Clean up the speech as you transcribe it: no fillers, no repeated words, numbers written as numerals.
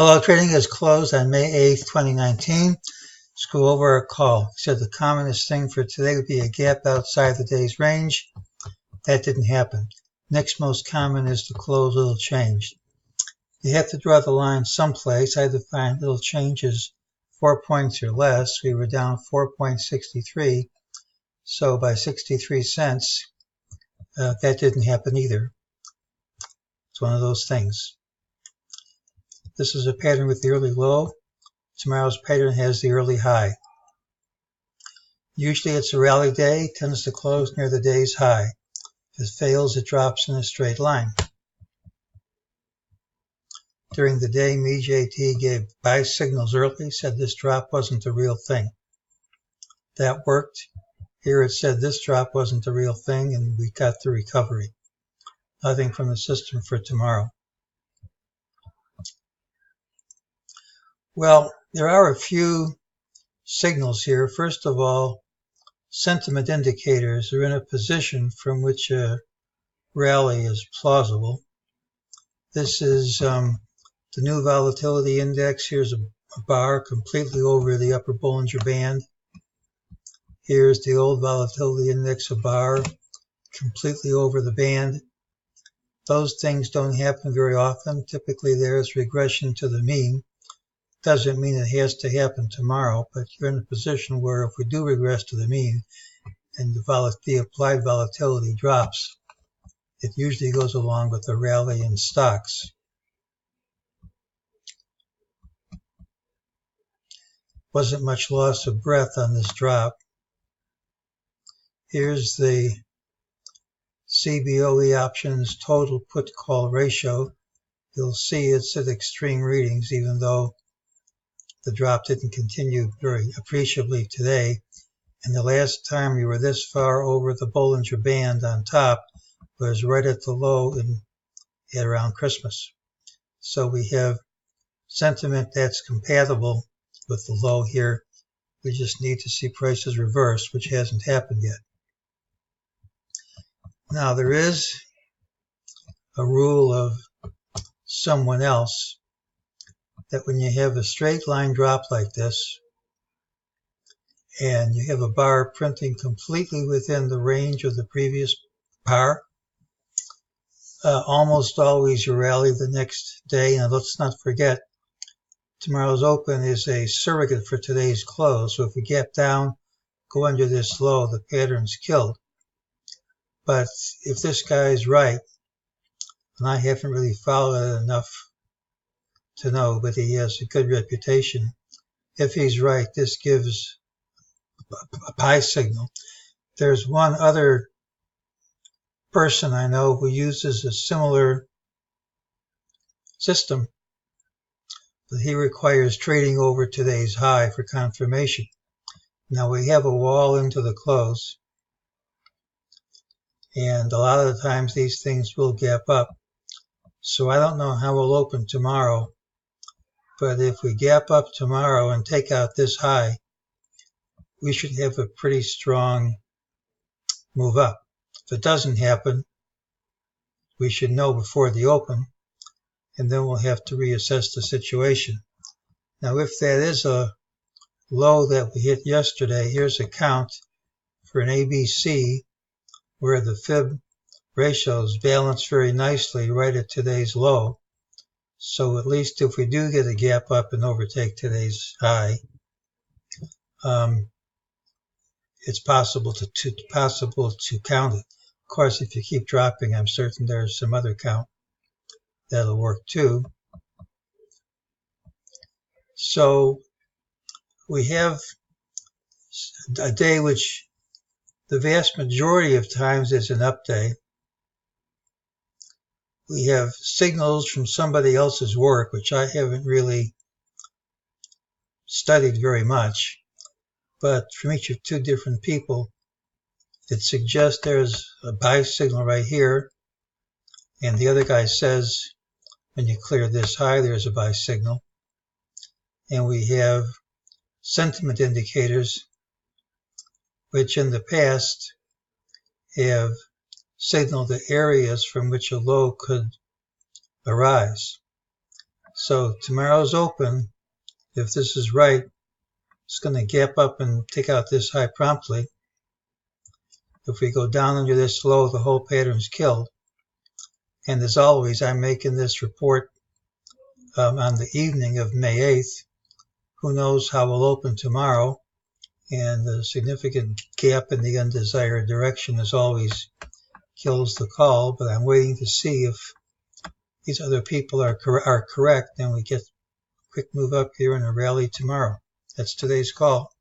Hello, trading is closed on May 8th, 2019. Let's go over our call. We said the commonest thing for today would be a gap outside the day's range. That didn't happen. Next most common is the close little change. You have to draw the line someplace. I defined little changes 4 points or less. We were down 4.63, so by 63 cents. That didn't happen either. It's one of those things. This is a pattern with the early low. Tomorrow's pattern has the early high. Usually it's a rally day, tends to close near the day's high. If it fails, it drops in a straight line. During the day, MEJT gave buy signals early, said this drop wasn't the real thing. That worked. Here it said this drop wasn't the real thing, and we got the recovery. Nothing from the system for tomorrow. Well, there are a few signals here. First of all, sentiment indicators are in a position from which a rally is plausible. This is the new volatility index. Here's a bar completely over the upper Bollinger Band. Here's the old volatility index, a bar completely over the band. Those things don't happen very often. Typically there's regression to the mean. Doesn't mean it has to happen tomorrow, but you're in a position where if we do regress to the mean and the applied volatility drops, it usually goes along with a rally in stocks. Wasn't much loss of breath on this drop. Here's the CBOE options total put call ratio. You'll see it's at extreme readings, even though the drop didn't continue very appreciably today. And the last time we were this far over the Bollinger Band on top was right at the low at around Christmas. So we have sentiment that's compatible with the low here. We just need to see prices reverse, which hasn't happened yet. Now there is a rule of someone else that when you have a straight line drop like this and you have a bar printing completely within the range of the previous bar, almost always you rally the next day. And let's not forget, tomorrow's open is a surrogate for today's close. So if we gap down, go under this low, the pattern's killed. But if this guy is right, and I haven't really followed it enough to know, but he has a good reputation. If he's right, this gives a buy signal. There's one other person I know who uses a similar system, but he requires trading over today's high for confirmation. Now we have a wall into the close, and a lot of the times these things will gap up. So I don't know how we'll open tomorrow, but if we gap up tomorrow and take out this high, we should have a pretty strong move up. If it doesn't happen, we should know before the open, and then we'll have to reassess the situation. Now, if that is a low that we hit yesterday, here's a count for an ABC where the fib ratios balance very nicely right at today's low. So at least if we do get a gap up and overtake today's high, it's possible to count it. Of course, if you keep dropping, I'm certain there's some other count that'll work too. So we have a day which the vast majority of times is an up day. We have signals from somebody else's work, which I haven't really studied very much, but from each of two different people, it suggests there's a buy signal right here, and the other guy says when you clear this high, there's a buy signal. And we have sentiment indicators, which in the past have signaled the areas from which a low could arise. So tomorrow's open, if this is right, it's going to gap up and take out this high promptly. If we go down under this low, the whole pattern's killed. And as always, I'm making this report on the evening of May 8th. Who knows how we'll open tomorrow? And the significant gap in the undesired direction as always kills the call, but I'm waiting to see if these other people are correct, and we get a quick move up here and a rally tomorrow. That's today's call.